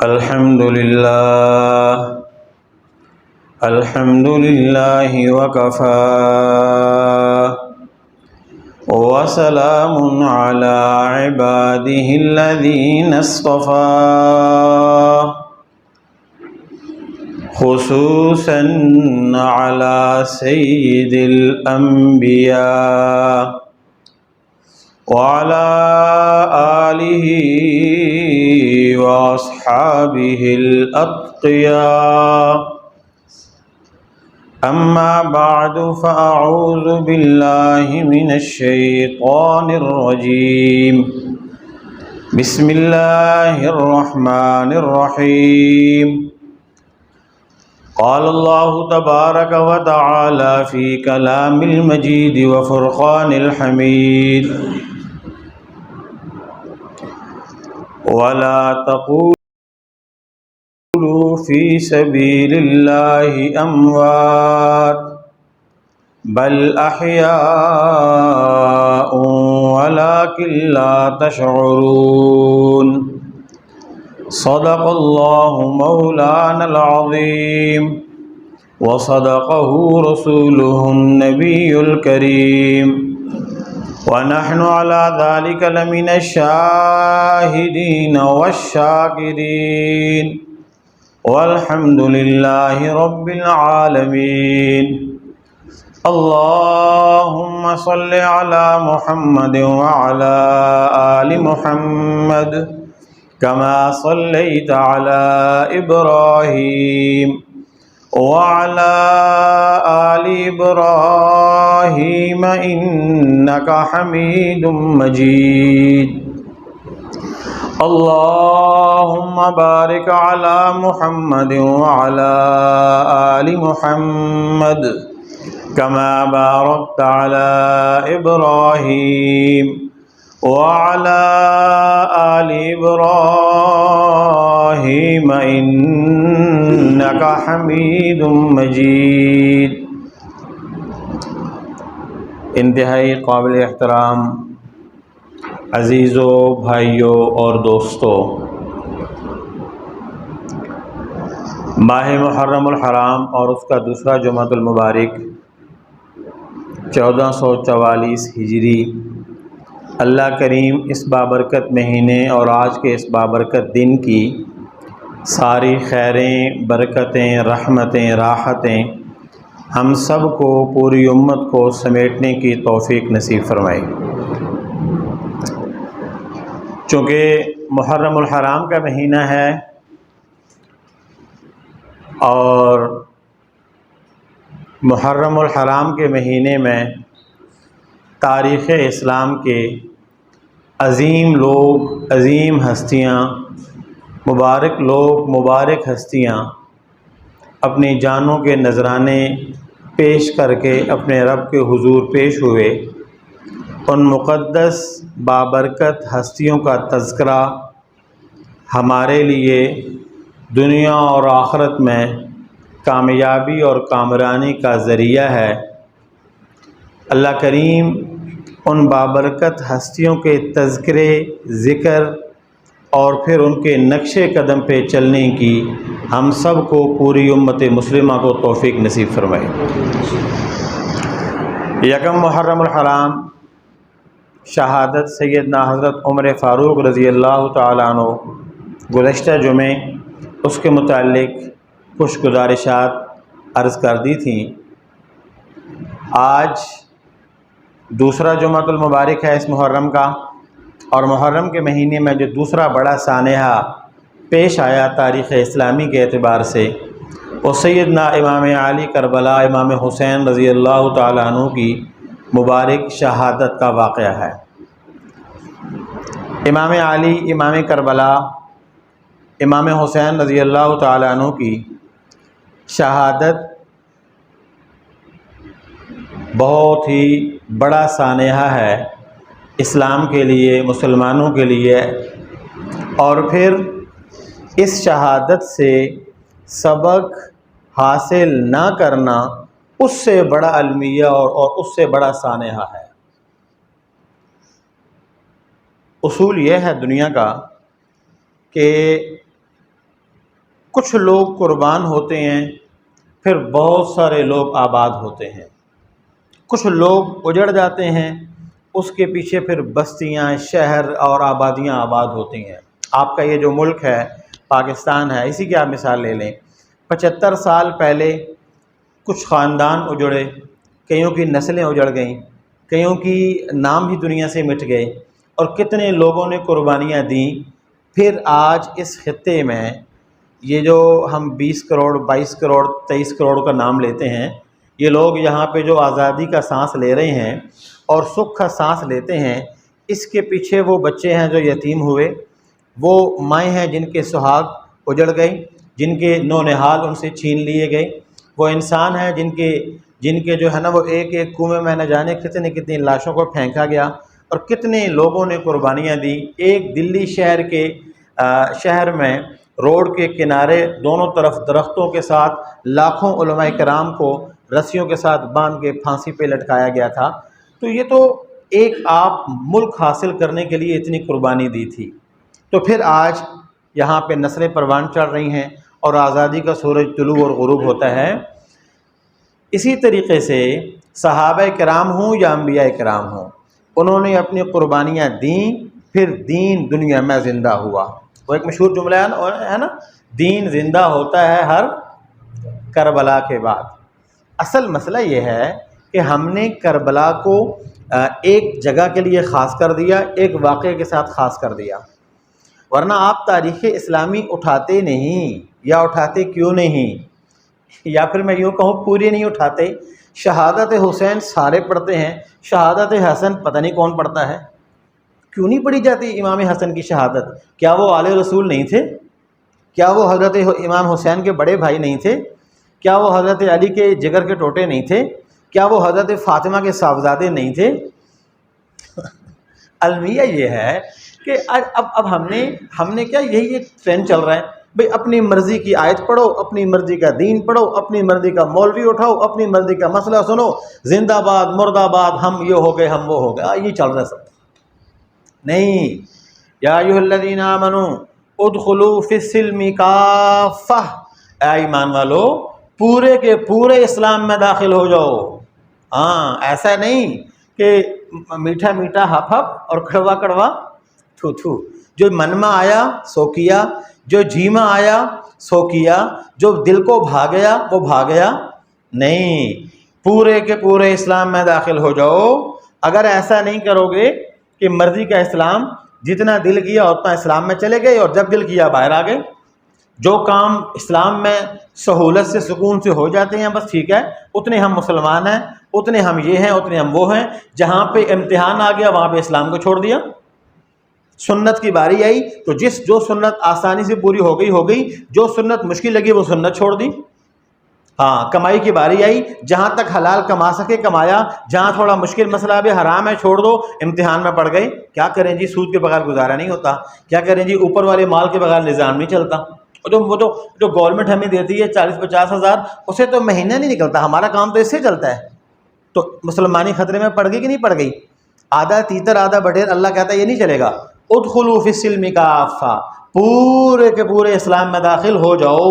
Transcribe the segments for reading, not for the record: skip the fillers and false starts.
الحمد لله وكفى وسلام على عباده الذين اصطفى خصوصا على سيد الأنبياء وعلى آله وأصحابه الأتقياء أما بعد فأعوذ بالله من الشيطان الرجيم بسم الله الرحمن الرحيم قال الله تبارك وتعالى في كلام المجيد وفرقان الحميد ولا تقولوا في سبيل الله أموات بل أحياء ولكن لا تشعرون صدق الله مولانا العظيم وصدقه رسوله النبي الكريم ونحن على ذلك لمن الشاهدين والشاكرين والحمد لله رب العالمين اللهم صل على محمد وعلى آل محمد كما صليت على إبراهيم وعلى آل إبراهيم إنك حميد مجيد اللهم بارك على محمد وعلى آل محمد كما باركت على إبراهيم وعلى آل إبراهيم إنك حميد مجيد۔ انتہائی قابل احترام عزیزوں، بھائیوں اور دوستوں، ماہ محرم الحرام اور اس کا دوسرا جمعۃ المبارک 1444 ہجری، اللہ کریم اس بابرکت مہینے اور آج کے اس بابرکت دن کی ساری خیریں، برکتیں، رحمتیں، راحتیں ہم سب کو، پوری امت کو سمیٹنے کی توفیق نصیب فرمائے۔ چونکہ محرم الحرام کا مہینہ ہے اور محرم الحرام کے مہینے میں تاریخ اسلام کے عظیم لوگ، عظیم ہستیاں، مبارک لوگ، مبارک ہستیاں اپنی جانوں کے نذرانے پیش کر کے اپنے رب کے حضور پیش ہوئے۔ ان مقدس بابرکت ہستیوں کا تذکرہ ہمارے لیے دنیا اور آخرت میں کامیابی اور کامرانی کا ذریعہ ہے۔ اللہ کریم ان بابرکت ہستیوں کے تذکرے، ذکر اور پھر ان کے نقش قدم پہ چلنے کی ہم سب کو، پوری امت مسلمہ کو توفیق نصیب فرمائے۔ یکم محرم الحرام شہادت سیدنا حضرت عمر فاروق رضی اللہ تعالیٰ عنہ گزشتہ جمعے اس کے متعلق کچھ گزارشات عرض کر دی تھیں۔ آج دوسرا جمعۃ المبارک ہے اس محرم کا، اور محرم کے مہینے میں جو دوسرا بڑا سانحہ پیش آیا تاریخ اسلامی کے اعتبار سے، وہ سیدنا امام علی کربلا امام حسین رضی اللہ تعالیٰ عنہ کی مبارک شہادت کا واقعہ ہے۔ امام علی، امام کربلا، امام حسین رضی اللہ تعالیٰ عنہ کی شہادت بہت ہی بڑا سانحہ ہے اسلام کے لیے، مسلمانوں کے لیے، اور پھر اس شہادت سے سبق حاصل نہ کرنا اس سے بڑا المیہ اور اس سے بڑا سانحہ ہے۔ اصول یہ ہے دنیا کا کہ کچھ لوگ قربان ہوتے ہیں، پھر بہت سارے لوگ آباد ہوتے ہیں۔ کچھ لوگ اجڑ جاتے ہیں، اس کے پیچھے پھر بستیاں، شہر اور آبادیاں آباد ہوتی ہیں۔ آپ کا یہ جو ملک ہے پاکستان ہے، اسی کی آپ مثال لے لیں۔ 75 سال پہلے کچھ خاندان اجڑے، کئیوں کی نسلیں اجڑ گئیں، کئیوں کی نام ہی دنیا سے مٹ گئے، اور کتنے لوگوں نے قربانیاں دیں۔ پھر آج اس خطے میں یہ جو ہم 20 کروڑ 22 کروڑ 23 کروڑ کا نام لیتے ہیں، یہ لوگ یہاں پہ جو آزادی کا سانس لے رہے ہیں اور سکھ کا سانس لیتے ہیں، اس کے پیچھے وہ بچے ہیں جو یتیم ہوئے، وہ مائیں ہیں جن کے سہاگ اجڑ گئے، جن کے نونہال ان سے چھین لیے گئے، وہ انسان ہیں جن کے جو ہے نا وہ ایک ایک کنویں میں نہ جانے کتنی لاشوں کو پھینکا گیا، اور کتنے لوگوں نے قربانیاں دیں۔ ایک دلی شہر میں روڈ کے کنارے دونوں طرف درختوں کے ساتھ لاکھوں علماء کرام کو رسیوں کے ساتھ باندھ کے پھانسی پہ لٹکایا گیا تھا۔ تو یہ تو ایک آپ ملک حاصل کرنے کے لیے اتنی قربانی دی تھی، تو پھر آج یہاں پہ نسلیں پروان چڑھ رہی ہیں اور آزادی کا سورج طلوع اور غروب ہوتا ہے۔ اسی طریقے سے صحابہ کرام ہوں یا انبیاء کرام ہوں، انہوں نے اپنی قربانیاں دیں، پھر دین دنیا میں زندہ ہوا۔ وہ ایک مشہور جملہ ہے نا، دین زندہ ہوتا ہے ہر کربلا کے بعد۔ اصل مسئلہ یہ ہے کہ ہم نے کربلا کو ایک جگہ کے لیے خاص کر دیا، ایک واقعے کے ساتھ خاص کر دیا، ورنہ آپ تاریخ اسلامی اٹھاتے نہیں، یا اٹھاتے کیوں نہیں، یا پھر میں یوں کہوں پوری نہیں اٹھاتے۔ شہادت حسین سارے پڑھتے ہیں، شہادت حسن پتہ نہیں کون پڑھتا ہے، کیوں نہیں پڑھی جاتی امام حسن کی شہادت؟ کیا وہ آل رسول نہیں تھے؟ کیا وہ حضرت امام حسین کے بڑے بھائی نہیں تھے؟ کیا وہ حضرت علی کے جگر کے ٹوٹے نہیں تھے؟ کیا وہ حضرت فاطمہ کے صاحبزادے نہیں تھے؟ المیہ یہ ہے کہ اب ہم نے کیا، یہی ایک ٹرینڈ چل رہا ہے بھئی، اپنی مرضی کی آیت پڑھو، اپنی مرضی کا دین پڑھو، اپنی مرضی کا مولوی اٹھاؤ، اپنی مرضی کا مسئلہ سنو، زندہ باد مرد آباد، ہم یہ ہو گئے ہم وہ ہو گئے، یہ چل رہا ہے سب۔ نہیں، یا ایھا الذین آمنوا ادخلوا فی السلم کافہ، اے ایمان والو پورے کے پورے اسلام میں داخل ہو جاؤ۔ ہاں، ایسا نہیں کہ میٹھا میٹھا ہپ ہپ اور کڑوا کڑوا تھو تھو، جو من میں آیا سو کیا، جو جی میں آیا سو کیا، جو دل کو بھا گیا وہ بھا گیا۔ نہیں، پورے کے پورے اسلام میں داخل ہو جاؤ۔ اگر ایسا نہیں کرو گے کہ مرضی کا اسلام، جتنا دل کیا اتنا اسلام میں چلے گئے، اور جب دل کیا باہر آ گئے۔ جو کام اسلام میں سہولت سے سکون سے ہو جاتے ہیں بس ٹھیک ہے، اتنے ہم مسلمان ہیں، اتنے ہم یہ ہیں، اتنے ہم وہ ہیں۔ جہاں پہ امتحان آ گیا وہاں پہ اسلام کو چھوڑ دیا۔ سنت کی باری آئی تو جو سنت آسانی سے پوری ہو گئی، جو سنت مشکل لگی وہ سنت چھوڑ دی۔ ہاں، کمائی کی باری آئی، جہاں تک حلال کما سکے کمایا، جہاں تھوڑا مشکل مسئلہ بھی حرام ہے چھوڑ دو، امتحان میں پڑ گئے۔ کیا کریں جی، سود کے بغیر گزارا نہیں ہوتا، کیا کریں جی، اوپر والے مال کے بغیر نظام نہیں چلتا۔ وہ جو گورنمنٹ ہمیں دیتی ہے 40-50 ہزار، اسے تو مہینہ نہیں نکلتا، ہمارا کام تو اس سے چلتا ہے۔ تو مسلمانی خطرے میں پڑ گئی کہ نہیں پڑ گئی؟ آدھا تیتر آدھا بٹیر، اللہ کہتا ہے یہ نہیں چلے گا۔ ادخلوا فی السلم کافہ، پورے کے پورے اسلام میں داخل ہو جاؤ۔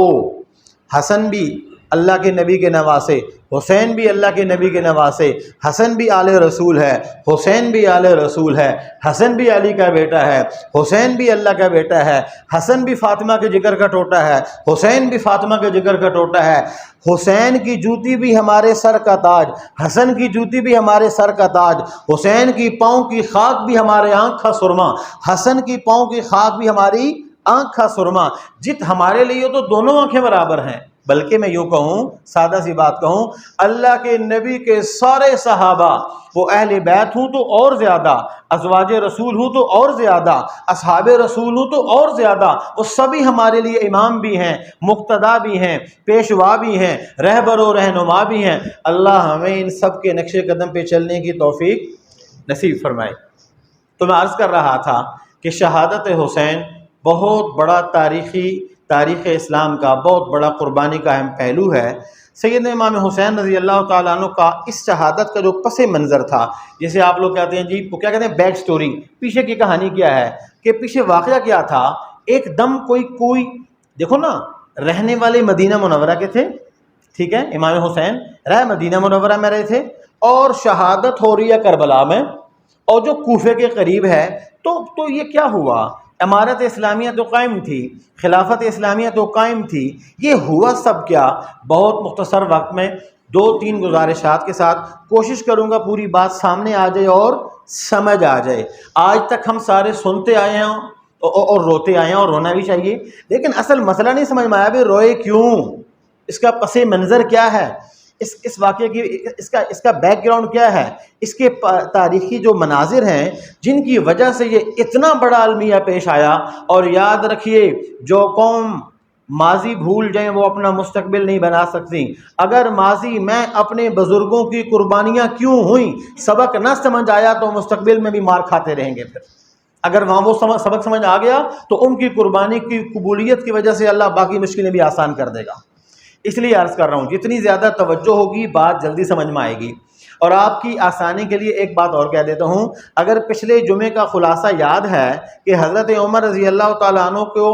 حسن بھی اللہ کے نبی کے نواسے، حسین بھی اللہ کے نبی کے نواسے، حسن بھی آل رسول ہے، حسین بھی آل رسول ہے، حسن بھی علی کا بیٹا ہے، حسین بھی اللہ کا بیٹا ہے، حسن بھی فاطمہ کے جگر کا ٹوٹا ہے، حسین بھی فاطمہ کے جگر کا ٹوٹا ہے، حسین کی جوتی بھی ہمارے سر کا تاج، حسن کی جوتی بھی ہمارے سر کا تاج، حسین کی پاؤں کی خاک بھی ہمارے آنکھ کا سرما، حسن کی پاؤں کی خاک بھی ہماری آنکھ کا سرما۔ جت ہمارے لیے تو دونوں آنکھیں برابر ہیں، بلکہ میں یوں کہوں، سادہ سی بات کہوں، اللہ کے نبی کے سارے صحابہ، وہ اہل بیت ہوں تو اور زیادہ، ازواج رسول ہوں تو اور زیادہ، اصحاب رسول ہوں تو اور زیادہ، وہ سبھی ہمارے لیے امام بھی ہیں، مقتدا بھی ہیں، پیشوا بھی ہیں، رہبر و رہنما بھی ہیں۔ اللہ ہمیں ان سب کے نقش قدم پہ چلنے کی توفیق نصیب فرمائے۔ تو میں عرض کر رہا تھا کہ شہادت حسین بہت بڑا تاریخ اسلام کا بہت بڑا قربانی کا اہم پہلو ہے۔ سیدنا امام حسین رضی اللہ تعالیٰ عنہ کا اس شہادت کا جو پس منظر تھا، جسے آپ لوگ کہتے ہیں جی وہ کیا کہتے ہیں بیک سٹوری، پیچھے کی کہانی کیا ہے، کہ پیچھے واقعہ کیا تھا۔ ایک دم کوئی دیکھو نا، رہنے والے مدینہ منورہ کے تھے، ٹھیک ہے، امام حسین رہ مدینہ منورہ میں رہے تھے، اور شہادت ہو رہی ہے کربلا میں، اور جو کوفے کے قریب ہے، تو یہ کیا ہوا؟ امارت اسلامیہ تو قائم تھی، خلافت اسلامیہ تو قائم تھی، یہ ہوا سب کیا؟ بہت مختصر وقت میں 2-3 گزارشات کے ساتھ کوشش کروں گا پوری بات سامنے آ جائے اور سمجھ آ جائے۔ آج تک ہم سارے سنتے آئے ہیں اور روتے آئے ہیں، اور رونا بھی چاہیے، لیکن اصل مسئلہ نہیں سمجھ میں آیا بھی روئے کیوں، اس کا پس منظر کیا ہے، اس واقعے کی اس کا بیک گراؤنڈ کیا ہے، اس کے تاریخی جو مناظر ہیں جن کی وجہ سے یہ اتنا بڑا المیہ پیش آیا۔ اور یاد رکھیے، جو قوم ماضی بھول جائیں وہ اپنا مستقبل نہیں بنا سکتی۔ اگر ماضی میں اپنے بزرگوں کی قربانیاں کیوں ہوئیں سبق نہ سمجھ آیا تو مستقبل میں بھی مار کھاتے رہیں گے۔ پھر اگر وہاں وہ سبق سمجھ آ گیا تو ان کی قربانی کی قبولیت کی وجہ سے اللہ باقی مشکلیں بھی آسان کر دے گا۔ اس لیے عرض کر رہا ہوں، جتنی زیادہ توجہ ہوگی بات جلدی سمجھ میں آئے گی۔ اور آپ کی آسانی کے لیے ایک بات اور کہہ دیتا ہوں، اگر پچھلے جمعے کا خلاصہ یاد ہے کہ حضرت عمر رضی اللہ تعالیٰ عنہ کو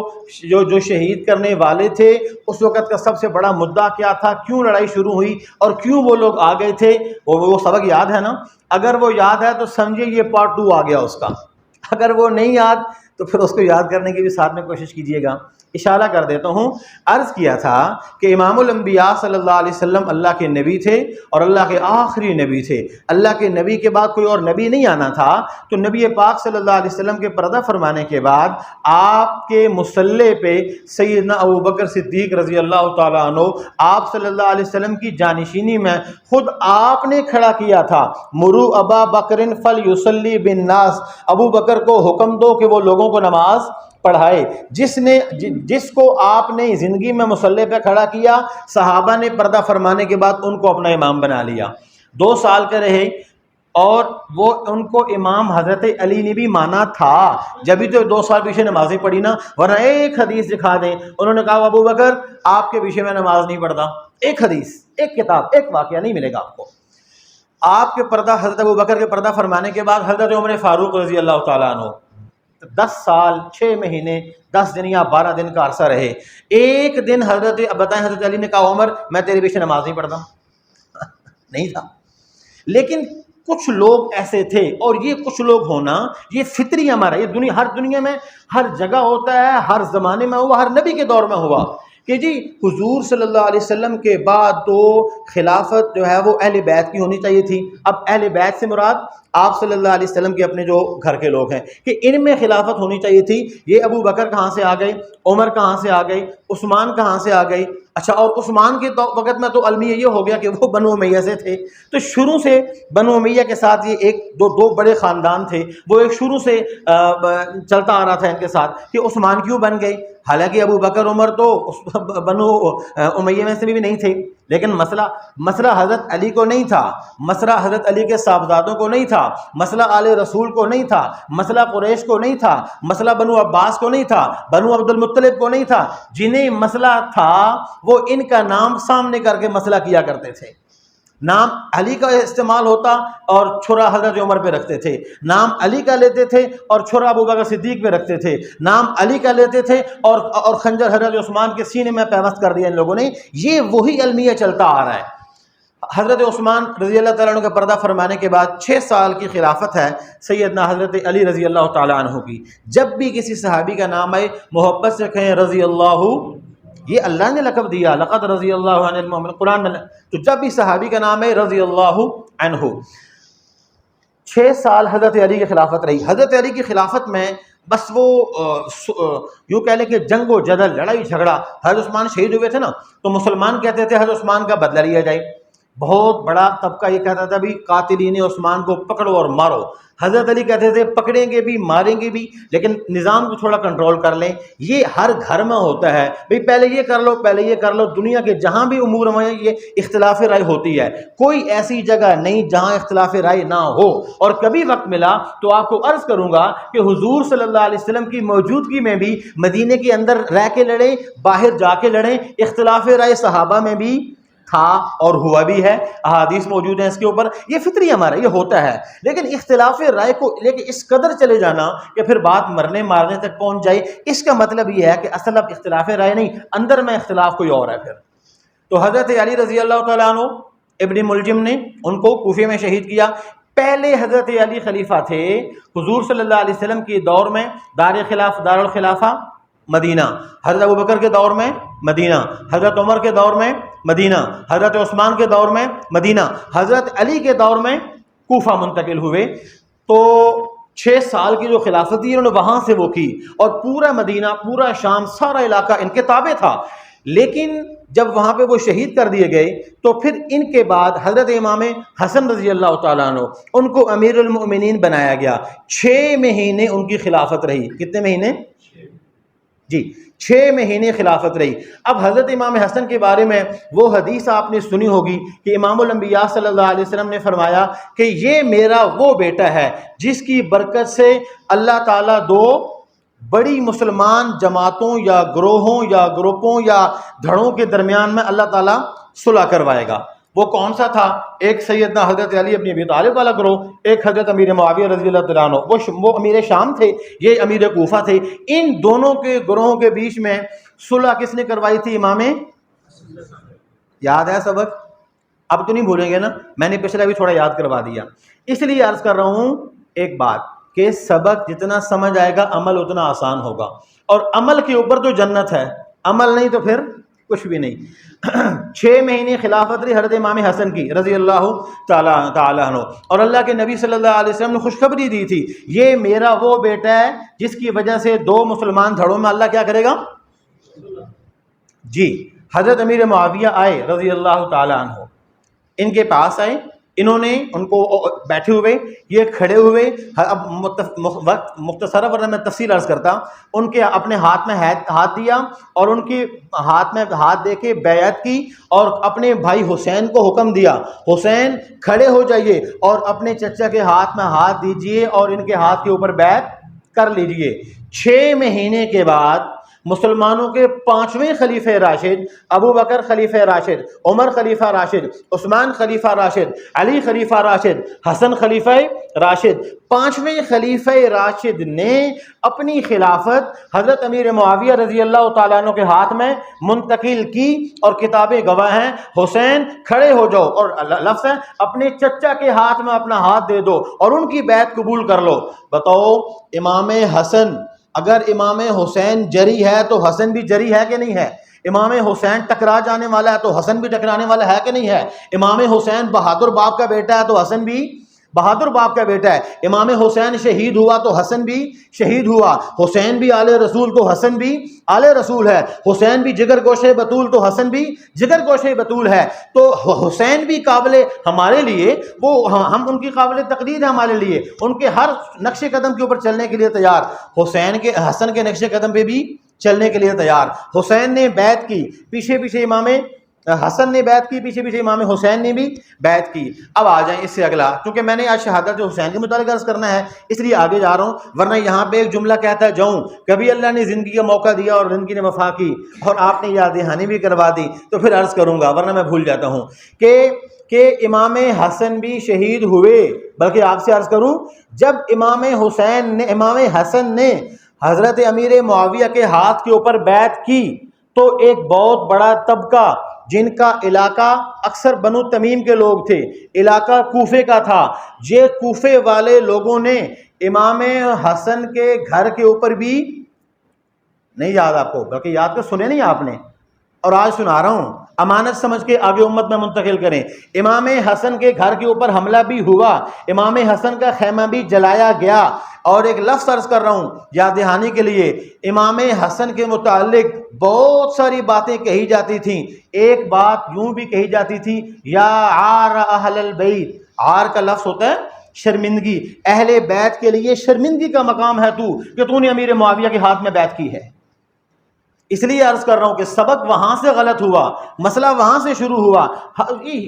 جو شہید کرنے والے تھے، اس وقت کا سب سے بڑا مدعا کیا تھا، کیوں لڑائی شروع ہوئی اور کیوں وہ لوگ آ گئے تھے، وہ سبق یاد ہے نا؟ اگر وہ یاد ہے تو سمجھے یہ پارٹ 2 آ گیا اس کا، اگر وہ نہیں یاد تو پھر اس کو یاد کرنے کی بھی ساتھ میں کوشش کیجیے گا۔ اشارہ کر دیتا ہوں، عرض کیا تھا کہ امام الانبیاء صلی اللہ علیہ وسلم اللہ کے نبی تھے اور اللہ کے آخری نبی تھے۔ اللہ کے نبی کے بعد کوئی اور نبی نہیں آنا تھا، تو نبی پاک صلی اللہ علیہ وسلم کے پردہ فرمانے کے بعد آپ کے مصلی پہ سیدنا ابو بکر صدیق رضی اللہ تعالیٰ عنہ آپ صلی اللہ علیہ وسلم کی جانشینی میں خود آپ نے کھڑا کیا تھا، مرو ابا بکر فلیصلی بالناس، ابو بکر کو حکم دو کہ وہ لوگوں کو نماز پڑھائے۔ جس کو آپ نے زندگی میں مصلی پہ کھڑا کیا، صحابہ نے پردہ فرمانے کے بعد ان کو اپنا امام بنا لیا۔ 2 سال کے رہے اور وہ ان کو امام حضرت علی نے بھی مانا تھا، جبھی تو 2 سال پیچھے نمازیں پڑھی نا، ورنہ ایک حدیث دکھا دیں انہوں نے کہا ابو بکر آپ کے پیچھے میں نماز نہیں پڑھتا، ایک حدیث، ایک کتاب، ایک واقعہ نہیں ملے گا آپ کو۔ آپ کے پردہ حضرت ابو بکر کے پردہ فرمانے کے بعد حضرت عمر فاروق رضی اللہ تعالیٰ عنہ 10 سال 6 مہینے 10 دن یا 12 دن کا عرصہ رہے۔ ایک دن حضرت علی نے کہا عمر میں تیرے پیچھے نماز نہیں پڑھتا، نہیں تھا۔ لیکن کچھ لوگ ایسے تھے، اور یہ کچھ لوگ ہونا یہ فطری ہمارا، یہ ہر دنیا میں ہر جگہ ہوتا ہے، ہر زمانے میں ہوا، ہر نبی کے دور میں ہوا کہ جی حضور صلی اللہ علیہ وسلم کے بعد تو خلافت جو ہے وہ اہل بیت کی ہونی چاہیے تھی۔ اب اہل بیت سے مراد آپ صلی اللہ علیہ وسلم کے اپنے جو گھر کے لوگ ہیں کہ ان میں خلافت ہونی چاہیے تھی۔ یہ ابو بکر کہاں سے آ گئے، عمر کہاں سے آ گئی، عثمان کہاں سے آ گئی؟ اچھا، اور عثمان کے وقت میں تو المیہ یہ ہو گیا کہ وہ بنو امیہ سے تھے، تو شروع سے بنو امیہ کے ساتھ یہ ایک دو بڑے خاندان تھے، وہ ایک شروع سے چلتا آ رہا تھا ان کے ساتھ کہ عثمان کیوں بن گئے، حالانکہ ابو بکر عمر تو بنو امیہ میں سے بھی نہیں تھے۔ لیکن مسئلہ حضرت علی کو نہیں تھا، مسئلہ حضرت علی کے صاحبزادوں کو نہیں تھا، مسئلہ آل رسول کو نہیں تھا، مسئلہ قریش کو نہیں تھا، مسئلہ بنو عباس کو نہیں تھا، بنو عبد المطلب کو نہیں تھا۔ جنہیں مسئلہ تھا وہ ان کا نام سامنے کر کے مسئلہ کیا کرتے تھے۔ نام علی کا استعمال ہوتا اور چھرا حضرت عمر پہ رکھتے تھے، نام علی کا لیتے تھے اور چھرا ابو بکر صدیق پہ رکھتے تھے، نام علی کا لیتے تھے اور خنجر حضرت عثمان کے سینے میں پیوست کر دیا ان لوگوں نے۔ یہ وہی المیہ چلتا آ رہا ہے۔ حضرت عثمان رضی اللہ تعالیٰ عنہ کا پردہ فرمانے کے بعد 6 سال کی خلافت ہے سیدنا حضرت علی رضی اللہ تعالیٰ عنہ کی۔ جب بھی کسی صحابی کا نام آئے محبت سے کہیں رضی اللہ، یہ اللہ نے لقب دیا، لقد رضی اللہ عنہ المؤمن، قرآن میں، تو جب بھی صحابی کا نام ہے رضی اللہ عنہ۔ 6 سال حضرت علی کی خلافت رہی۔ حضرت علی کی خلافت میں بس وہ یوں کہہ لیں کہ جنگ و جدل، لڑائی جھگڑا، حضرت عثمان شہید ہوئے تھے نا تو مسلمان کہتے تھے حضرت عثمان کا بدلہ لیا جائے، بہت بڑا طبقہ یہ کہتا تھا بھی قاتلین عثمان کو پکڑو اور مارو۔ حضرت علی کہتے تھے پکڑیں گے بھی ماریں گے بھی، لیکن نظام کو تھوڑا کنٹرول کر لیں۔ یہ ہر گھر میں ہوتا ہے بھئی، پہلے یہ کر لو پہلے یہ کر لو، دنیا کے جہاں بھی امور میں یہ اختلاف رائے ہوتی ہے، کوئی ایسی جگہ نہیں جہاں اختلاف رائے نہ ہو۔ اور کبھی وقت ملا تو آپ کو عرض کروں گا کہ حضور صلی اللہ علیہ وسلم کی موجودگی میں بھی مدینے کے اندر رہ کے لڑیں، باہر جا کے لڑیں، اختلاف رائے صحابہ میں بھی تھا اور ہوا بھی ہے، احادیث موجود ہیں اس کے اوپر، یہ فطری ہمارا یہ ہوتا ہے. لیکن اختلاف رائے کو لے کے اس قدر چلے جانا کہ پھر بات مرنے مارنے تک پہنچ جائے، اس کا مطلب یہ ہے کہ اصل اب اختلاف رائے نہیں، اندر میں اختلاف کوئی اور ہے. پھر تو حضرت علی رضی اللہ تعالیٰ عنہ ابن ملجم نے ان کو کوفے میں شہید کیا. پہلے حضرت علی خلیفہ تھے حضور صلی اللہ علیہ وسلم کے دور میں، دار الخلافہ مدینہ، حضرت ابوبکر کے دور میں مدینہ، حضرت عمر کے دور میں مدینہ، حضرت عثمان کے دور میں مدینہ، حضرت علی کے دور میں کوفہ منتقل ہوئے. تو 6 سال کی جو خلافت تھی انہوں نے وہاں سے وہ کی، اور پورا مدینہ، پورا شام، سارا علاقہ ان کے تابع تھا. لیکن جب وہاں پہ وہ شہید کر دیے گئے تو پھر ان کے بعد حضرت امام حسن رضی اللہ تعالیٰ عنہ ان کو امیر المؤمنین بنایا گیا. 6 مہینے ان کی خلافت رہی. کتنے مہینے؟ جی 6 مہینے خلافت رہی. اب حضرت امام حسن کے بارے میں وہ حدیث آپ نے سنی ہوگی کہ امام الانبیاء صلی اللہ علیہ وسلم نے فرمایا کہ یہ میرا وہ بیٹا ہے جس کی برکت سے اللہ تعالیٰ 2 بڑی مسلمان جماعتوں یا گروہوں یا گروپوں یا دھڑوں کے درمیان میں اللہ تعالیٰ صلح کروائے گا. وہ کون سا تھا؟ ایک سیدنا حضرت علی ابن ابی طالب والا گروہ، ایک حضرت امیر معاویہ رضی اللہ تعالیٰ عنہ، وہ امیر شام تھے، یہ امیر کوفہ تھے. ان دونوں کے گروہوں کے بیچ میں صلح کس نے کروائی تھی؟ امام. یاد ہے سبق؟ اب تو نہیں بھولیں گے نا، میں نے پچھلا بھی تھوڑا یاد کروا دیا. اس لیے عرض کر رہا ہوں ایک بات کہ سبق جتنا سمجھ آئے گا عمل اتنا آسان ہوگا، اور عمل کے اوپر تو جنت ہے، عمل نہیں تو پھر کچھ بھی نہیں. 6 مہینے خلافت رہی حضرت امام حسن کی رضی اللہ تعالیٰ عنہ، اور اللہ کے نبی صلی اللہ علیہ وسلم نے خوشخبری دی تھی یہ میرا وہ بیٹا ہے جس کی وجہ سے 2 مسلمان دھڑوں میں اللہ کیا کرے گا. جی حضرت امیر معاویہ آئے رضی اللہ تعالیٰ عنہ، ان کے پاس آئے، انہوں نے ان کو بیٹھے ہوئے، یہ کھڑے ہوئے. اب وقت مختصر ہے ورنہ میں تفصیل عرض کرتا. ان کے اپنے ہاتھ میں ہاتھ دیا اور ان کے ہاتھ میں ہاتھ دے کے بیعت کی، اور اپنے بھائی حسین کو حکم دیا حسین کھڑے ہو جائیے اور اپنے چچا کے ہاتھ میں ہاتھ دیجئے اور ان کے ہاتھ کے اوپر بیعت کر لیجئے. 6 مہینے کے بعد مسلمانوں کے 5ویں خلیفہ راشد، ابو بکر خلیفہ راشد، عمر خلیفہ راشد، عثمان خلیفہ راشد، علی خلیفہ راشد، حسن خلیفہ راشد، 5ویں خلیفہ راشد نے اپنی خلافت حضرت امیر معاویہ رضی اللہ تعالیٰ عنہ کے ہاتھ میں منتقل کی، اور کتابیں گواہ ہیں. حسین کھڑے ہو جاؤ، اور لفظ ہے اپنے چچا کے ہاتھ میں اپنا ہاتھ دے دو اور ان کی بیعت قبول کر لو. بتاؤ امام حسن، اگر امام حسین جری ہے تو حسن بھی جری ہے کہ نہیں ہے؟ امام حسین ٹکرا جانے والا ہے تو حسن بھی ٹکرانے والا ہے کہ نہیں ہے؟ امام حسین بہادر باپ کا بیٹا ہے تو حسن بھی بہادر باپ کا بیٹا ہے. امام حسین شہید ہوا تو حسن بھی شہید ہوا. حسین بھی آل رسول تو حسن بھی آل رسول ہے. حسین بھی جگر گوشے بطول تو حسن بھی جگر گوشے بطول ہے. تو حسین بھی قابل ہمارے لیے، وہ ہم ان کی قابل تقلید ہے ہمارے لیے، ان کے ہر نقش قدم کے اوپر چلنے کے لیے تیار. حسن کے نقش قدم پہ بھی چلنے کے لیے تیار. حسین نے بیعت کی، پیچھے پیچھے امام حسن نے بیعت کی، پیچھے پیچھے امام حسین نے بھی بیعت کی. اب آ جائیں اس سے اگلا، کیونکہ میں نے آج شہادت حسین کے متعلق عرض کرنا ہے اس لیے آگے جا رہا ہوں، ورنہ یہاں پہ ایک جملہ کہتا جاؤں. کبھی اللہ نے زندگی کا موقع دیا اور زندگی نے وفا کی اور آپ نے یاد دہانی بھی کروا دی تو پھر عرض کروں گا، ورنہ میں بھول جاتا ہوں کہ امام حسن بھی شہید ہوئے. بلکہ آپ سے عرض کروں، جب امام حسن نے حضرت امیر معاویہ کے ہاتھ کے اوپر بیعت کی تو ایک بہت بڑا طبقہ جن کا علاقہ اکثر بنو تمیم کے لوگ تھے، علاقہ کوفے کا تھا، یہ کوفے والے لوگوں نے امام حسن کے گھر کے اوپر بھی، نہیں یاد آپ کو، بلکہ یاد کر سنے نہیں آپ نے، اور آج سنا رہا ہوں، امانت سمجھ کے آگے امت میں منتقل کریں. امام حسن کے گھر کے اوپر حملہ بھی ہوا، امام حسن کا خیمہ بھی جلایا گیا. اور ایک لفظ عرض کر رہا ہوں یاد دہانی کے لیے، امام حسن کے متعلق بہت ساری باتیں کہی جاتی تھیں. ایک بات یوں بھی کہی جاتی تھی، یا عار اہل البیت، عار کا لفظ ہوتا ہے شرمندگی، اہل بیت کے لیے شرمندگی کا مقام ہے تو کہ تو نے امیر معاویہ کے ہاتھ میں بیعت کی ہے. اس لیے عرض کر رہا ہوں کہ سبق وہاں سے غلط ہوا، مسئلہ وہاں سے شروع ہوا۔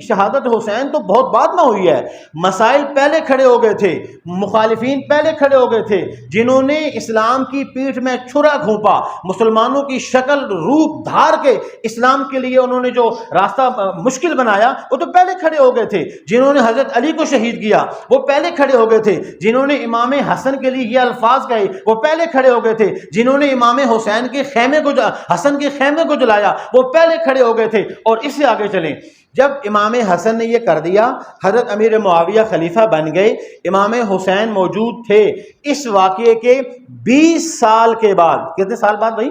شہادت حسین تو بہت بعد میں ہوئی ہے، مسائل پہلے کھڑے ہو گئے تھے، مخالفین پہلے کھڑے ہو گئے تھے، جنہوں نے اسلام کی پیٹھ میں چھرا گھونپا، مسلمانوں کی شکل روپ دھار کے اسلام کے لیے انہوں نے جو راستہ مشکل بنایا وہ تو پہلے کھڑے ہو گئے تھے۔ جنہوں نے حضرت علی کو شہید کیا وہ پہلے کھڑے ہو گئے تھے، جنہوں نے امام حسن کے لیے یہ الفاظ کہے وہ پہلے کھڑے ہو گئے تھے، جنہوں نے امام حسین کے خیمے کو حسن کے خیمے کو جلایا وہ پہلے کھڑے ہو گئے تھے۔ اور اس سے آگے چلیں، جب امام حسن نے یہ کر دیا، حضرت امیر معاویہ خلیفہ بن گئے، امام حسین موجود تھے۔ اس واقعے کے 20 سال کے بعد، کتنے سال بعد بھائی؟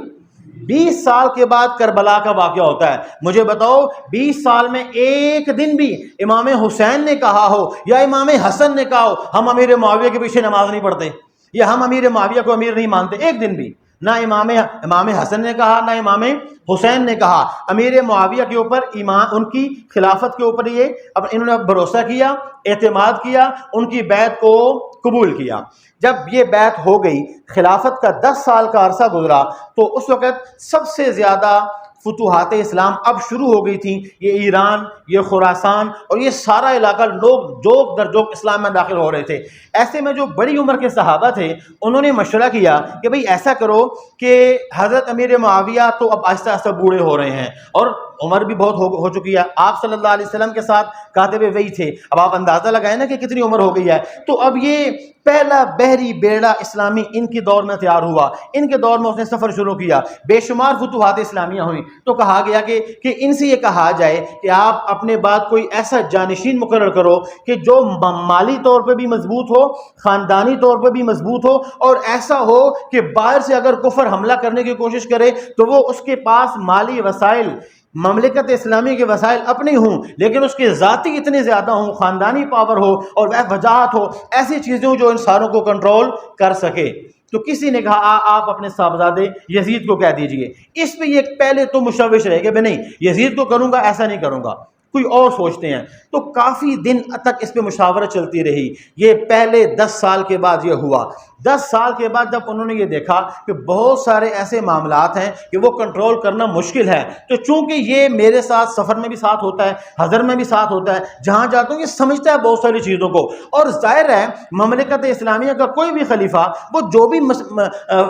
20 سال کے بعد کربلا کا واقعہ ہوتا ہے۔ مجھے بتاؤ 20 سال میں ایک دن بھی امام حسین نے کہا ہو یا امام حسن نے کہا ہو ہم امیر معاویہ کے پیچھے نماز نہیں پڑھتے یا ہم امیر معاویہ کو امیر نہیں مانتے؟ ایک دن بھی نہ امام حسن نے کہا نہ امام حسین نے کہا۔ امیر معاویہ کے اوپر ایمان، ان کی خلافت کے اوپر یہ اب انہوں نے بھروسہ کیا، اعتماد کیا، ان کی بیعت کو قبول کیا۔ جب یہ بیعت ہو گئی، خلافت کا 10 سال کا عرصہ گزرا، تو اس وقت سب سے زیادہ فتوحات اسلام اب شروع ہو گئی تھیں۔ یہ ایران، یہ خراسان اور یہ سارا علاقہ لوگ جوک در جوک اسلام میں داخل ہو رہے تھے۔ ایسے میں جو بڑی عمر کے صحابہ تھے انہوں نے مشورہ کیا کہ بھئی ایسا کرو کہ حضرت امیر معاویہ تو اب آہستہ آہستہ بوڑھے ہو رہے ہیں اور عمر بھی بہت ہو چکی ہے، آپ صلی اللہ علیہ وسلم کے ساتھ کاتب وحی تھے، اب آپ اندازہ لگائیں نا کہ کتنی عمر ہو گئی ہے، تو اب یہ پہلا بحری بیڑا اسلامی ان کے دور میں تیار ہوا، ان کے دور میں اس نے سفر شروع کیا، بے شمار فتوحات اسلامیہ ہوئیں۔ تو کہا گیا کہ ان سے یہ کہا جائے کہ آپ اپنے بعد کوئی ایسا جانشین مقرر کرو کہ جو مالی طور پہ بھی مضبوط ہو، خاندانی طور پہ بھی مضبوط ہو، اور ایسا ہو کہ باہر سے اگر کفر حملہ کرنے کی کوشش کرے تو وہ اس کے پاس مالی وسائل، مملکت اسلامی کے وسائل اپنے ہوں لیکن اس کے ذاتی اتنے زیادہ ہوں، خاندانی پاور ہو اور وہ وجاہت ہو، ایسی چیزیں جو انسانوں کو کنٹرول کر سکے۔ تو کسی نے کہا آپ اپنے صاحبزادے یزید کو کہہ دیجئے۔ اس پہ یہ پہلے تو مشوش رہے کہ نہیں یزید کو کروں گا، ایسا نہیں کروں گا، کوئی اور سوچتے ہیں۔ تو کافی دن تک اس پہ مشاورت چلتی رہی۔ یہ پہلے 10 سال کے بعد یہ ہوا۔ 10 سال کے بعد جب انہوں نے یہ دیکھا کہ بہت سارے ایسے معاملات ہیں کہ وہ کنٹرول کرنا مشکل ہے، تو چونکہ یہ میرے ساتھ سفر میں بھی ساتھ ہوتا ہے، حضر میں بھی ساتھ ہوتا ہے، جہاں جاتا ہوں یہ سمجھتا ہے بہت ساری چیزوں کو، اور ظاہر ہے مملکت اسلامیہ کا کوئی بھی خلیفہ وہ جو بھی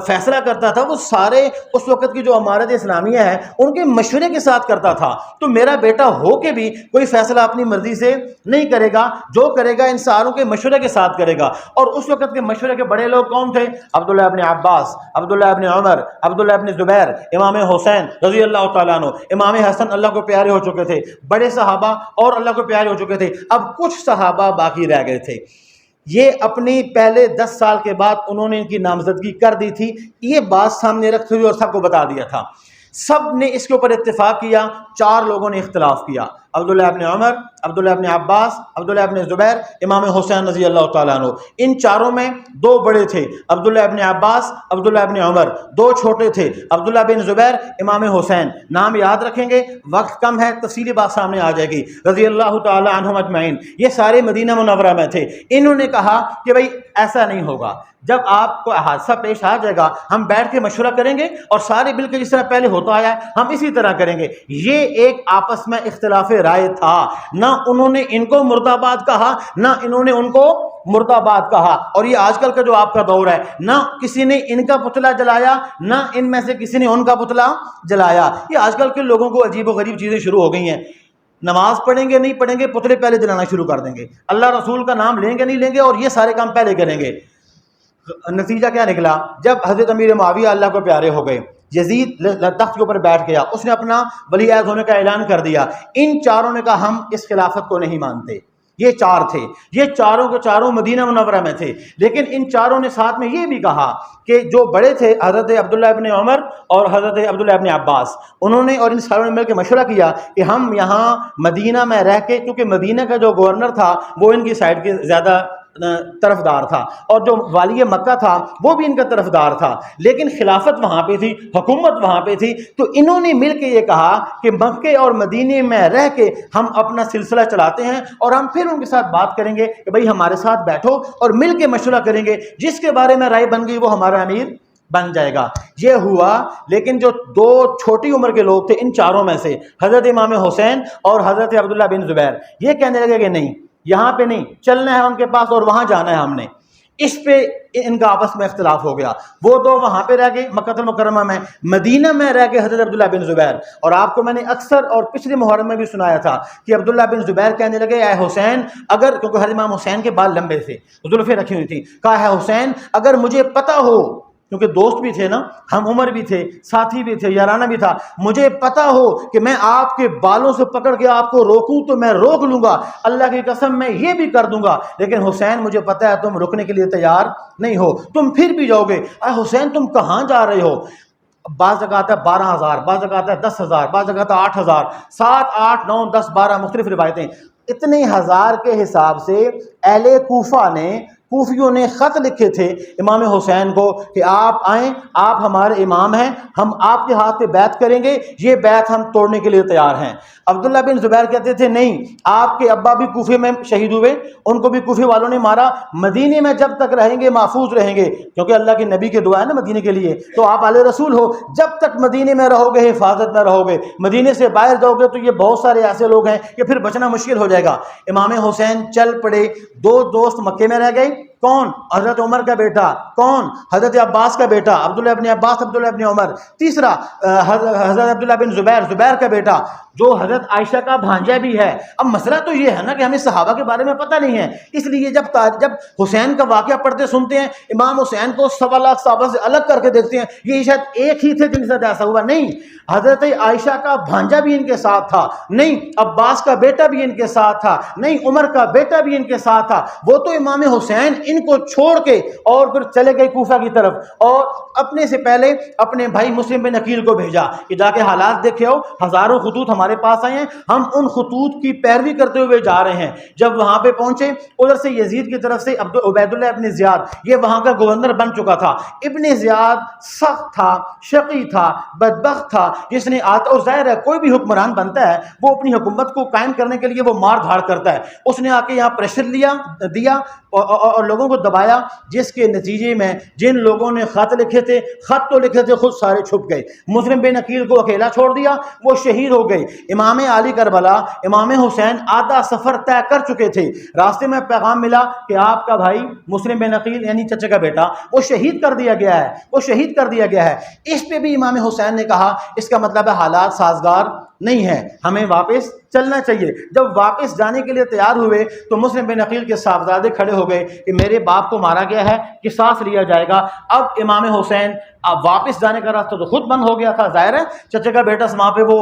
فیصلہ کرتا تھا وہ سارے اس وقت کی جو امارت اسلامیہ ہے ان کے مشورے کے ساتھ کرتا تھا۔ تو میرا بیٹا ہو کے بھی کوئی فیصلہ اپنی مرضی سے نہیں کرے گا، جو کرے گا ان ساروں کے مشورے کے ساتھ کرے گا۔ اور اس وقت کے مشورے کے بڑے لوگ کون تھے؟ عبداللہ ابن عباس، عبداللہ ابن عمر، عبداللہ ابن زبیر، امام حسین رضی اللہ تعالیٰ عنہ، امام حسن اللہ کو پیارے ہو چکے تھے، بڑے صحابہ اور اللہ کو پیارے ہو چکے تھے، اب کچھ صحابہ باقی رہ گئے تھے۔ یہ اپنی پہلے 10 سال کے بعد انہوں نے ان کی نامزدگی کر دی تھی، یہ بات سامنے رکھتے ہوئے اور سب کو بتا دیا تھا۔ سب نے اس کے اوپر اتفاق کیا، 4 لوگوں نے اختلاف کیا، عبداللہ ابن عمر، عبداللہ ابن عباس، عبداللہ ابن زبیر، امام حسین رضی اللہ تعالیٰ عنہ۔ ان چاروں میں 2 بڑے تھے، عبداللہ ابن عباس، عبداللہ ابن عمر، 2 چھوٹے تھے، عبداللہ بن زبیر، امام حسین۔ نام یاد رکھیں گے، وقت کم ہے، تفصیلی بات سامنے آ جائے گی، رضی اللہ تعالیٰ عنہم اجمعین۔ یہ سارے مدینہ منورہ میں تھے۔ انہوں نے کہا کہ بھئی ایسا نہیں ہوگا، جب آپ کو حادثہ پیش آ جائے گا ہم بیٹھ کے مشورہ کریں گے اور سارے بالکل جس طرح پہلے ہوتا آیا ہے ہم اسی طرح کریں گے۔ یہ ایک آپس میں اختلاف رائے تھا، نہ انہوں نے ان کو مرد آباد کہا نہ انہوں نے ان کو مرد آباد کہا۔ اور یہ آج کل کا جو آپ کا دور ہے، نہ کسی نے ان کا پتلا جلایا نہ ان میں سے کسی نے ان کا پتلا جلایا۔ یہ آج کل کے لوگوں کو عجیب و غریب چیزیں شروع ہو گئی ہیں، نماز پڑھیں گے نہیں پڑھیں گے پتلے پہلے جلانا شروع کر دیں گے، اللہ رسول کا نام لیں گے نہیں لیں گے اور یہ سارے کام پہلے کریں گے۔ نتیجہ کیا نکلا؟ جب حضرت امیر معاویہ اللہ کو پیارے ہو گئے، یزید تخت کے اوپر بیٹھ گیا، اس نے اپنا ولی عہد ہونے کا اعلان کر دیا، ان چاروں نے کہا ہم اس خلافت کو نہیں مانتے۔ یہ 4 تھے، یہ چاروں کے چاروں مدینہ منورہ میں تھے، لیکن ان چاروں نے ساتھ میں یہ بھی کہا کہ جو بڑے تھے حضرت عبداللہ ابن عمر اور حضرت عبداللہ ابن عباس، انہوں نے اور ان ساروں نے مل کے مشورہ کیا کہ ہم یہاں مدینہ میں رہ کے، کیونکہ مدینہ کا جو گورنر تھا وہ ان کی سائڈ کے زیادہ طرفدار تھا اور جو والی مکہ تھا وہ بھی ان کا طرفدار تھا، لیکن خلافت وہاں پہ تھی، حکومت وہاں پہ تھی، تو انہوں نے مل کے یہ کہا کہ مکے اور مدینے میں رہ کے ہم اپنا سلسلہ چلاتے ہیں اور ہم پھر ان کے ساتھ بات کریں گے کہ بھئی ہمارے ساتھ بیٹھو اور مل کے مشورہ کریں گے، جس کے بارے میں رائے بن گئی وہ ہمارا امیر بن جائے گا۔ یہ ہوا، لیکن جو دو چھوٹی عمر کے لوگ تھے ان چاروں میں سے حضرت امام حسین اور حضرت عبداللہ بن زبیر، یہ کہنے لگے کہ نہیں، یہاں پہ نہیں چلنا ہے ان کے پاس اور وہاں جانا ہے ہم نے۔ اس پہ ان کا آپس میں اختلاف ہو گیا۔ وہ دو وہاں پہ رہ گئے مکہ المکرمہ میں، مدینہ میں رہ گئے حضرت عبداللہ بن زبیر۔ اور آپ کو میں نے اکثر اور پچھلے محرم میں بھی سنایا تھا کہ عبداللہ بن زبیر کہنے لگے اے حسین، اگر، کیونکہ حضرت امام حسین کے بال لمبے تھے، زلفیں رکھی ہوئی تھیں، کہا ہے حسین اگر مجھے پتہ ہو، کیونکہ دوست بھی تھے نا، ہم عمر بھی تھے، ساتھی بھی تھے، یارانہ بھی تھا، مجھے پتہ ہو کہ میں آپ کے بالوں سے پکڑ کے آپ کو روکوں تو میں روک لوں گا، اللہ کی قسم میں یہ بھی کر دوں گا، لیکن حسین مجھے پتہ ہے تم رکنے کے لیے تیار نہیں ہو، تم پھر بھی جاؤ گے۔ اے حسین تم کہاں جا رہے ہو؟ بعض جگہ آتا ہے 12,000، بعض جگہ آتا ہے 10,000، بعض جگہ آتا ہے 8,000، 7، 8، 9، 10، 12 مختلف روایتیں۔ اتنے ہزار کے حساب سے اہل کوفہ نے، کوفیوں نے خط لکھے تھے امام حسین کو کہ آپ آئیں، آپ ہمارے امام ہیں، ہم آپ کے ہاتھ پہ بیعت کریں گے، یہ بیعت ہم توڑنے کے لیے تیار ہیں۔ عبداللہ بن زبیر کہتے تھے نہیں، آپ کے ابا بھی کوفے میں شہید ہوئے، ان کو بھی کوفے والوں نے مارا، مدینے میں جب تک رہیں گے محفوظ رہیں گے، کیونکہ اللہ کے نبی کی دعا ہے نا مدینے کے لیے، تو آپ آل رسول ہو، جب تک مدینے میں رہو گے حفاظت میں رہو گے، مدینے سے باہر جاؤ گے تو یہ بہت سارے ایسے لوگ ہیں کہ پھر بچنا مشکل ہو جائے گا۔ امام حسین چل پڑے، دو دوست مکے میں رہ گئے، کون؟ حضرت عمر کا بیٹا، کون؟ حضرت عباس کا بیٹا عبداللہ ابن عباس، عبداللہ ابن عمر، تیسرا حضرت عبداللہ بن زبیر کا بیٹا جو حضرت عائشہ کا بھانجا بھی ہے۔ اب مسئلہ تو یہ ہے نا کہ ہمیں صحابہ کے بارے میں پتہ نہیں ہے، اس لیے جب حسین کا واقعہ پڑھتے سنتے ہیں، امام حسین کو 1.25 لاکھ صحابہ سے الگ کر کے دیکھتے ہیں، یہ شاید ایک ہی تھے جن کے ساتھ ایسا ہوا، نہیں، حضرت عائشہ کا بھانجا بھی ان کے ساتھ تھا، نہیں، عباس کا بیٹا بھی ان کے ساتھ تھا، نہیں، عمر کا بیٹا بھی ان کے ساتھ تھا۔ وہ تو امام حسین ان کو چھوڑ کے اور پھر چلے گئے کوفہ کی طرف، اور اپنے سے پہلے اپنے بھائی مسلم بن عقیل کو بھیجا کہ جا کے حالات دیکھے ہو، ہزاروں خطوط ہمارے پاس آئے ہیں، ہم ان خطوط کی پیروی کرتے ہوئے جا رہے ہیں۔ جب وہاں پہ پہنچے، ادھر سے یزید کی طرف سے عبید اللہ ابن زیاد، یہ وہاں کا گورنر بن چکا تھا۔ ابن زیاد سخت تھا، شقی تھا، بدبخت تھا، جس نے آتا، اور ظاہر ہے کوئی بھی حکمران بنتا ہے وہ اپنی حکومت کو قائم کرنے کے لیے وہ مار دھاڑ کرتا ہے۔ اس نے آ کے یہاں پریشر دیا اور لوگوں کو دبایا، جس کے نتیجے میں جن لوگوں نے خط لکھے تھے، خط تو لکھے تھے، خود سارے چھپ گئے۔ مسلم بن عقیل کو اکیلا چھوڑ دیا، وہ شہید ہو گئے۔ امام علی کربلا، امام حسین آدھا سفر طے کر چکے تھے، راستے میں پیغام ملا کہ آپ کا بھائی مسلم بن عقیل یعنی چچا کا بیٹا وہ شہید کر دیا گیا ہے، وہ شہید کر دیا گیا ہے۔ اس پہ بھی امام حسین نے کہا اس کا مطلب ہے حالات سازگار نہیں ہے، ہمیں واپس چلنا چاہیے۔ جب واپس جانے کے لیے تیار ہوئے تو مسلم بن عقیل کے صاحبزادے کھڑے ہو گئے کہ میرے باپ کو مارا گیا ہے، قصاص لیا جائے گا۔ اب امام حسین اب واپس جانے کا راستہ تو خود بند ہو گیا تھا، ظاہر ہے چچے کا بیٹا وہاں پہ وہ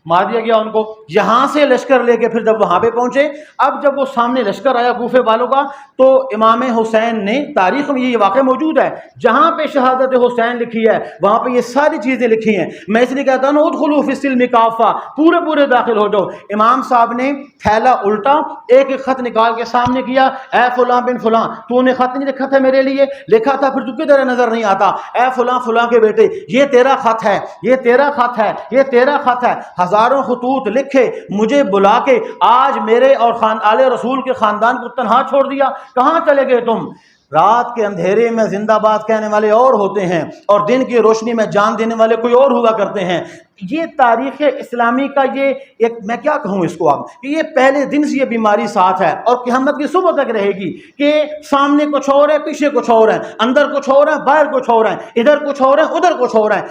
مار دیا گیا ان کو۔ یہاں سے لشکر لے کے پھر جب وہاں پہ پہنچے، اب جب وہ سامنے لشکر آیا کوفے والوں کا، تو امام حسین نے، تاریخ میں یہ واقعہ موجود ہے، جہاں پہ شہادت حسین لکھی ہے وہاں پہ یہ ساری چیزیں لکھی ہیں۔ میں اس لیے کہتا ہوں ادخلوا فی السلم کافہ، پورے داخل ہو جاؤ۔ امام صاحب نے تھیلا الٹا ایک ایک خط نکال کے سامنے کیا، اے فلاں بن فلاں، تو نے خط نہیں لکھا تھا میرے لیے؟ لکھا تھا، پھر تو کدھر نظر نہیں آتا؟ اے فلاں فلاں کے بیٹے، یہ تیرا خط ہے، یہ تیرا خط ہے، یہ تیرا خط ہے۔ ہزاروں خطوط لکھے، مجھے بلا کے آج میرے اور آل رسول کے خاندان کو تنہا چھوڑ دیا، کہاں چلے گئے تم؟ رات کے اندھیرے میں زندہ باد کہنے والے اور ہوتے ہیں اور دن کی روشنی میں جان دینے والے کوئی اور ہوا کرتے ہیں۔ یہ تاریخ اسلامی کا یہ ایک، میں کیا کہوں اس کو اب، کہ یہ پہلے دن سے یہ بیماری ساتھ ہے اور قیامت کی صبح تک رہے گی کہ سامنے کچھ اور ہے، پیچھے کچھ اور ہے، اندر کچھ اور ہے، باہر کچھ اور ہے، ادھر کچھ اور ہے، ادھر کچھ اور ہے۔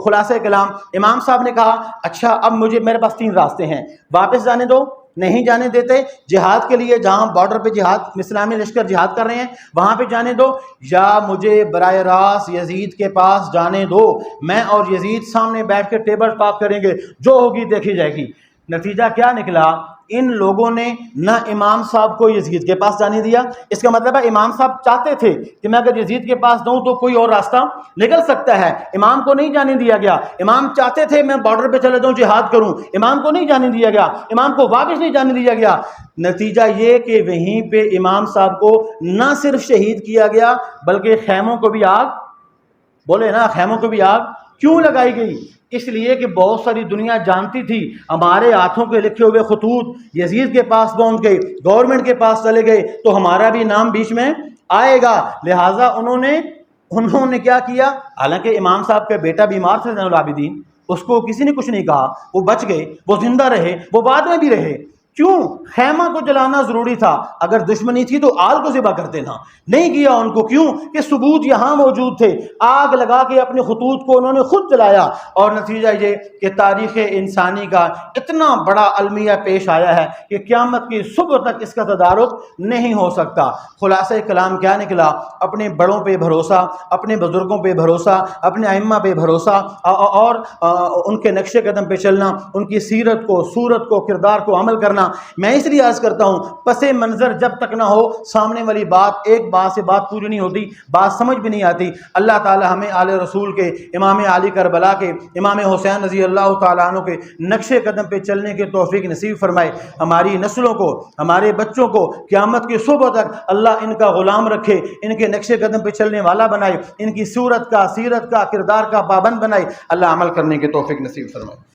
خلاصہ کلام، امام صاحب نے کہا اچھا اب میرے پاس 3 راستے ہیں، واپس جانے دو، نہیں جانے دیتے، جہاد کے لیے جہاں بارڈر پہ جہاد، اسلامی لشکر جہاد کر رہے ہیں وہاں پہ جانے دو، یا مجھے براہ راست یزید کے پاس جانے دو، میں اور یزید سامنے بیٹھ کے ٹیبل ٹاک کریں گے، جو ہوگی دیکھی جائے گی۔ نتیجہ کیا نکلا؟ ان لوگوں نے نہ امام صاحب کو یزید کے پاس جانے دیا۔ اس کا مطلب ہے امام صاحب چاہتے تھے کہ میں اگر یزید کے پاس جاؤں تو کوئی اور راستہ نکل سکتا ہے، امام کو نہیں جانے دیا گیا۔ امام چاہتے تھے میں بارڈر پہ چلا جاؤں جہاد کروں، امام کو نہیں جانے دیا گیا، امام کو واپس نہیں جانے دیا گیا۔ نتیجہ یہ کہ وہیں پہ امام صاحب کو نہ صرف شہید کیا گیا بلکہ خیموں کو بھی آگ، بولے نا، خیموں کو بھی آگ کیوں لگائی گئی؟ اس لیے کہ بہت ساری دنیا جانتی تھی ہمارے ہاتھوں کے لکھے ہوئے خطوط یزید کے پاس پہنچ گئے، گورنمنٹ کے پاس چلے گئے تو ہمارا بھی نام بیچ میں آئے گا، لہٰذا انہوں نے انہوں نے کیا کیا؟ حالانکہ امام صاحب کا بیٹا بیمار تھا زین العابدین، اس کو کسی نے کچھ نہیں کہا، وہ بچ گئے، وہ زندہ رہے، وہ بعد میں بھی رہے۔ کیوں؟ خیمہ کو جلانا ضروری تھا، اگر دشمنی تھی تو آل کو ذبح کر دینا، نہیں کیا ان کو۔ کیوں؟ کہ ثبوت یہاں موجود تھے، آگ لگا کے اپنے خطوط کو انہوں نے خود جلایا، اور نتیجہ یہ کہ تاریخ انسانی کا اتنا بڑا المیہ پیش آیا ہے کہ قیامت کی صبح تک اس کا تدارک نہیں ہو سکتا۔ خلاصہ کلام کیا نکلا؟ اپنے بڑوں پہ بھروسہ، اپنے بزرگوں پہ بھروسہ، اپنے ائمہ پہ بھروسہ، اور ان کے نقش قدم پہ چلنا، ان کی سیرت کو، صورت کو، کردار کو عمل کرنا۔ میں اس لیے عرض کرتا ہوں، پس منظر جب تک نہ ہو، سامنے والی بات ایک بات سے بات پوری نہیں ہوتی، بات سمجھ بھی نہیں آتی۔ اللہ تعالی ہمیں آل رسول کے، امام علی کربلا کے، امام حسین رضی اللہ تعالیٰ عنہ کے نقش قدم پہ چلنے کے توفیق نصیب فرمائے۔ ہماری نسلوں کو، ہمارے بچوں کو قیامت کی صبح تک اللہ ان کا غلام رکھے، ان کے نقش قدم پہ چلنے والا بنائے، ان کی صورت کا، سیرت کا، کردار کا پابند بنائے۔ اللہ عمل کرنے کے توفیق نصیب فرمائے۔